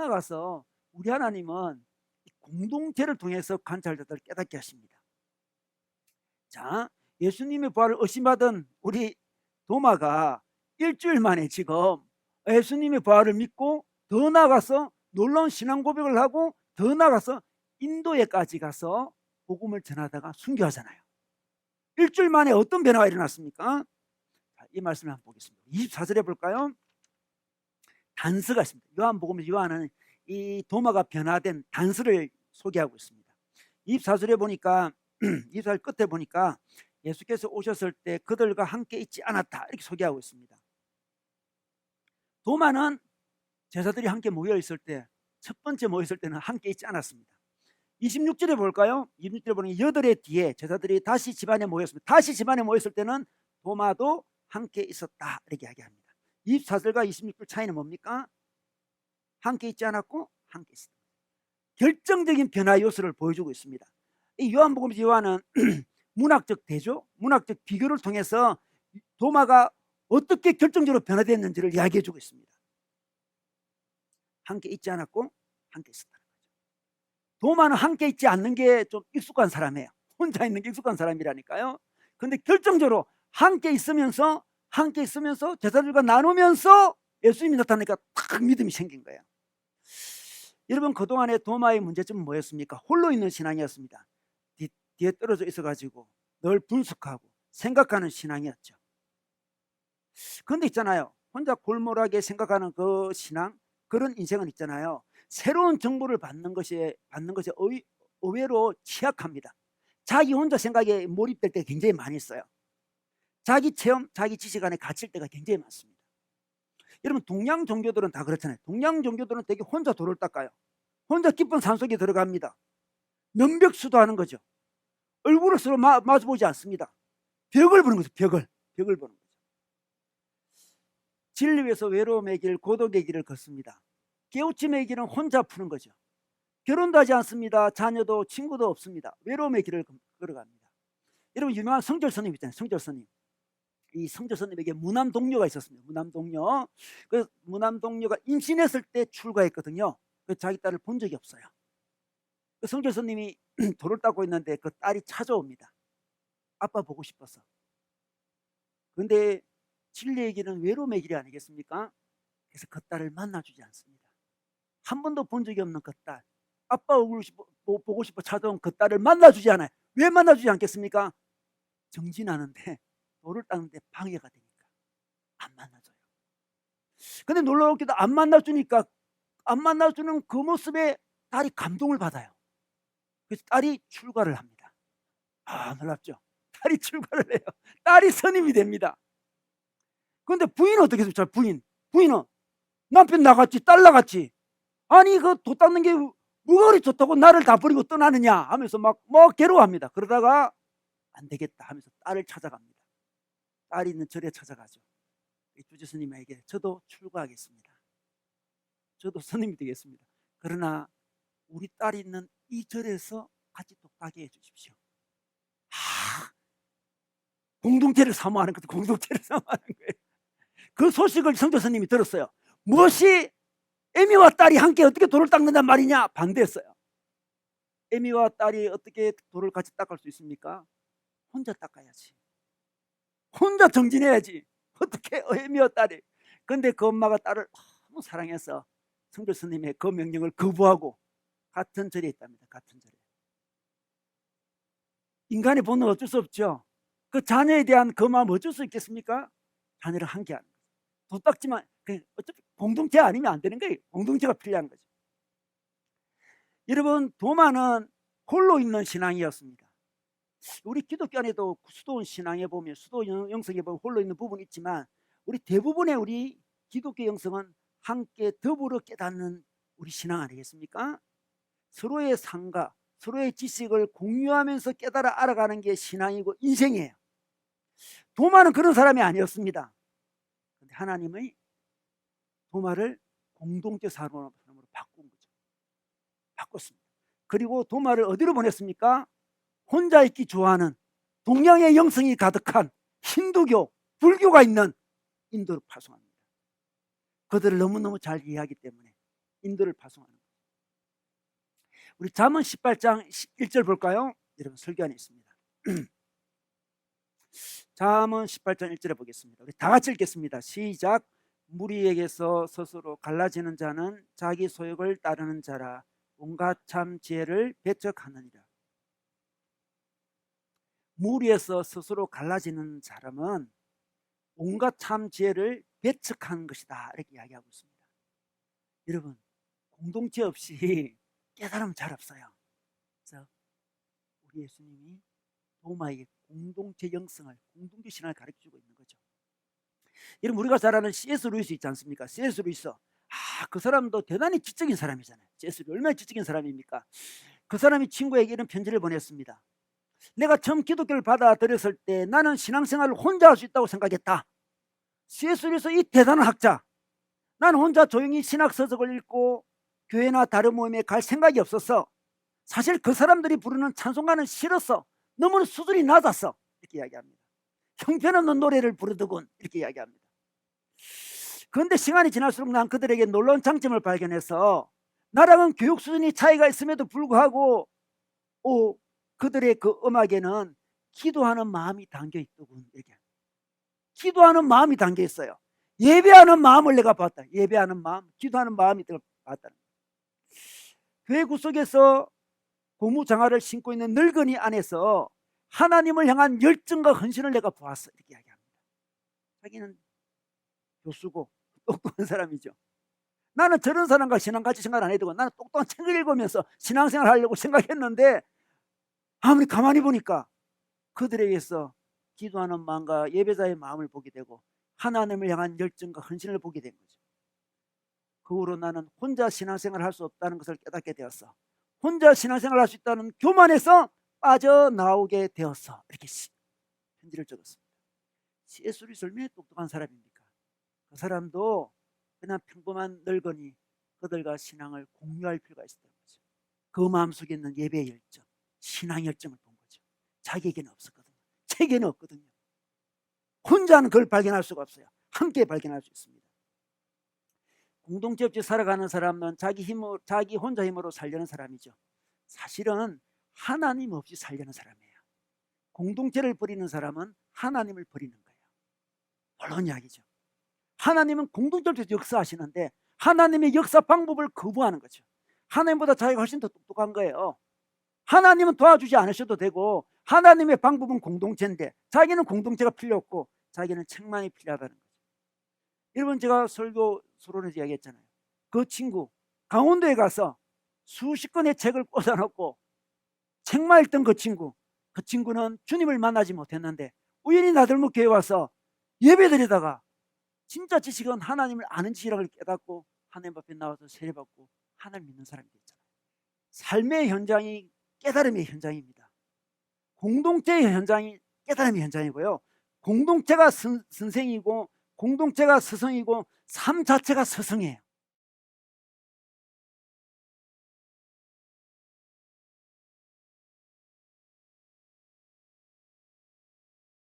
나아가서 우리 하나님은 공동체를 통해서 관찰자들을 깨닫게 하십니다. 자, 예수님의 부활을 의심하던 우리 도마가 일주일 만에 지금 예수님의 부활을 믿고 더 나아가서 놀라운 신앙 고백을 하고 더 나아가서 인도에까지 가서 복음을 전하다가 순교하잖아요. 일주일 만에 어떤 변화가 일어났습니까? 이 말씀을 한번 보겠습니다. 24절에 볼까요? 단서가 있습니다. 요한복음에서 요한은 이 도마가 변화된 단서를 소개하고 있습니다. 24절에 보니까 24절 끝에 보니까 예수께서 오셨을 때 그들과 함께 있지 않았다 이렇게 소개하고 있습니다. 도마는 제자들이 함께 모여 있을 때 첫 번째 모여 있을 때는 함께 있지 않았습니다. 26절에 볼까요? 26절에 보니 8해 뒤에 제자들이 다시 집안에 모였습니다. 다시 집안에 모였을 때는 도마도 함께 있었다 이렇게 이야기합니다. 24절과 26절 차이는 뭡니까? 함께 있지 않았고 함께 있었다. 결정적인 변화 요소를 보여주고 있습니다. 이 요한복음에서 요한은 문학적 대조, 문학적 비교를 통해서 도마가 어떻게 결정적으로 변화됐는지를 이야기해주고 있습니다. 함께 있지 않았고 함께 있었다는 거죠. 도마는 함께 있지 않는 게 좀 익숙한 사람이에요. 혼자 있는 게 익숙한 사람이라니까요. 근데 결정적으로 함께 있으면서 제자들과 나누면서 예수님이 나타나니까 딱 믿음이 생긴 거예요. 여러분, 그동안의 도마의 문제점은 뭐였습니까? 홀로 있는 신앙이었습니다. 뒤에 떨어져 있어가지고 늘 분석하고 생각하는 신앙이었죠. 그런데 있잖아요, 혼자 골몰하게 생각하는 그 신앙, 그런 인생은 있잖아요, 새로운 정보를 받는 것에 의외로 취약합니다. 자기 혼자 생각에 몰입될 때가 굉장히 많이 있어요. 자기 체험, 자기 지식 안에 갇힐 때가 굉장히 많습니다. 여러분, 동양 종교들은 다 그렇잖아요. 동양 종교들은 되게 혼자 도를 닦아요. 혼자 깊은 산속에 들어갑니다. 면벽수도하는 거죠. 얼굴을 서로 마주보지 않습니다. 벽을 보는 거죠. 벽을 보는 거죠. 진리 위해서 외로움의 길, 고독의 길을 걷습니다. 깨우침의 길은 혼자 푸는 거죠. 결혼도 하지 않습니다. 자녀도 친구도 없습니다. 외로움의 길을 걸어갑니다. 여러분, 유명한 성절 스님 있잖아요. 성절 스님. 이 성절 스님에게 무남 동료가 있었습니다. 무남 동료. 그 무남 동료가 임신했을 때 출가했거든요. 그 자기 딸을 본 적이 없어요. 그 성절 스님이 돌을 닦고 있는데 그 딸이 찾아옵니다. 아빠 보고 싶어서. 그런데 진리의 길은 외로움의 길이 아니겠습니까? 그래서 그 딸을 만나주지 않습니다. 한 번도 본 적이 없는 그 딸, 아빠 얼굴 보고 싶어 찾아온 그 딸을 만나주지 않아요. 왜 만나주지 않겠습니까? 정진하는데, 돌을 닦는데 방해가 되니까 안 만나줘요. 근데 놀라웠게도 안 만나주니까, 안 만나주는 그 모습에 딸이 감동을 받아요. 그래서 딸이 출가를 합니다. 아, 놀랍죠? 딸이 출가를 해요. 딸이 선임이 됩니다. 그런데 부인은 어떻게 했습니까? 부인은 남편 나갔지, 딸 나갔지. 아니, 그 도 닦는 게 뭐가 그리 좋다고 나를 다 버리고 떠나느냐 하면서 막 괴로워합니다. 그러다가 안 되겠다 하면서 딸을 찾아갑니다. 딸이 있는 절에 찾아가죠. 주지 스님에게 저도 출가하겠습니다. 저도 스님이 되겠습니다. 그러나 우리 딸이 있는 이 절에서 같이 독하게 해주십시오. 공동체를 사모하는 거죠. 공동체를 사모하는 거예요. 그 소식을 성도 스님이 들었어요. 무엇이 애미와 딸이 함께 어떻게 돌을 닦는단 말이냐? 반대했어요. 애미와 딸이 어떻게 돌을 같이 닦을 수 있습니까? 혼자 닦아야지. 혼자 정진해야지. 어떻게 애미와 딸이. 근데 그 엄마가 딸을 너무 사랑해서 성도 스님의 그 명령을 거부하고 같은 절에 있답니다. 같은 절에. 인간의 본능은 어쩔 수 없죠. 그 자녀에 대한 그 마음 어쩔 수 있겠습니까? 자녀를 함께하는 거죠. 도 닦지만 어차피 공동체 아니면 안 되는 거예요. 공동체가 필요한 거죠. 여러분, 도마는 홀로 있는 신앙이었습니다. 우리 기독교 안에도 수도원 신앙에 보면, 수도원 영성에 보면 홀로 있는 부분이 있지만, 우리 대부분의 우리 기독교 영성은 함께 더불어 깨닫는 우리 신앙 아니겠습니까? 서로의 삶과 서로의 지식을 공유하면서 깨달아 알아가는 게 신앙이고 인생이에요. 도마는 그런 사람이 아니었습니다. 그런데 하나님의 도마를 공동체 사람으로 바꾼 거죠. 바꿨습니다. 그리고 도마를 어디로 보냈습니까? 혼자 있기 좋아하는 동양의 영성이 가득한 힌두교, 불교가 있는 인도로 파송합니다. 그들을 너무너무 잘 이해하기 때문에 인도를 파송하는 거예요. 우리 잠언 18장 1절 볼까요? 여러분 설교 안에 있습니다. 잠언 18장 1절에 보겠습니다. 우리 다 같이 읽겠습니다. 시작. 무리에게서 스스로 갈라지는 자는 자기 소욕을 따르는 자라 온갖 참 지혜를 배척하느니라. 무리에서 스스로 갈라지는 사람은 온갖 참 지혜를 배척하는 것이다, 이렇게 이야기하고 있습니다. 여러분, 공동체 없이 깨달음 잘 없어요. 그래서 우리 예수님이 도마에게 공동체 영성을, 공동체 신앙을 가르쳐주고 있는 거죠. 여러분, 우리가 잘 아는 C.S. 루이스 있지 않습니까? C.S. 루이스, 그 사람도 대단히 지적인 사람이잖아요. C.S. 루이스 얼마나 지적인 사람입니까? 그 사람이 친구에게 이런 편지를 보냈습니다. 내가 처음 기독교를 받아들였을 때 나는 신앙생활을 혼자 할 수 있다고 생각했다. C.S. 루이스 이 대단한 학자, 나는 혼자 조용히 신학서적을 읽고 교회나 다른 모임에 갈 생각이 없었어. 사실 그 사람들이 부르는 찬송가는 싫었어. 너무 수준이 낮았어. 이렇게 이야기합니다. 형편없는 노래를 부르더군. 이렇게 이야기합니다. 그런데 시간이 지날수록 난 그들에게 놀라운 장점을 발견해서 나랑은 교육 수준이 차이가 있음에도 불구하고 그들의 그 음악에는 기도하는 마음이 담겨 있더군. 이렇게. 기도하는 마음이 담겨 있어요. 예배하는 마음을 내가 봤다. 예배하는 마음, 기도하는 마음이 봤다는 거예요. 교회 구석에서 고무장화를 신고 있는 늙은이 안에서 하나님을 향한 열정과 헌신을 내가 보았어. 이렇게 이야기합니다. 자기는 교수고 똑똑한 사람이죠. 나는 저런 사람과 신앙같이 생각 안 해도 나는 똑똑한 책을 읽으면서 신앙생활 하려고 생각했는데 아무리 가만히 보니까 그들에게서 기도하는 마음과 예배자의 마음을 보게 되고 하나님을 향한 열정과 헌신을 보게 된 거죠. 그 후로 나는 혼자 신앙생활을 할 수 없다는 것을 깨닫게 되었어. 혼자 신앙생활을 할 수 있다는 교만에서 빠져나오게 되었어. 이렇게 편지를 적었습니다. C.S. 루이스 얼마나 똑똑한 사람입니까? 그 사람도 그냥 평범한 늙은이 그들과 신앙을 공유할 필요가 있었던 거죠. 그 마음속에 있는 예배의 열정, 신앙 열정을 본 거죠. 자기에게는 없었거든요. 제게는 없거든요. 혼자는 그걸 발견할 수가 없어요. 함께 발견할 수 있습니다. 공동체 없이 살아가는 사람은 자기 혼자 힘으로 살려는 사람이죠. 사실은 하나님 없이 살려는 사람이에요. 공동체를 버리는 사람은 하나님을 버리는 거예요. 물론 이야기죠. 하나님은 공동체에서 역사하시는데 하나님의 역사 방법을 거부하는 거죠. 하나님보다 자기가 훨씬 더 똑똑한 거예요. 하나님은 도와주지 않으셔도 되고 하나님의 방법은 공동체인데 자기는 공동체가 필요 없고 자기는 책만이 필요하다는 거죠. 여러분, 제가 설교 서론에서 이야기했잖아요. 그 친구 강원도에 가서 수십 권의 책을 꽂아놓고 책만 읽던 그 친구는 주님을 만나지 못했는데 우연히 나들목교회에 와서 예배드리다가 진짜 지식은 하나님을 아는 지식을 깨닫고 하나님 앞에 나와서 세례받고 하나님 믿는 사람이 됐잖아요. 삶의 현장이 깨달음의 현장입니다. 공동체의 현장이 깨달음의 현장이고요. 공동체가 선생이고 공동체가 스승이고 삶 자체가 스승이에요.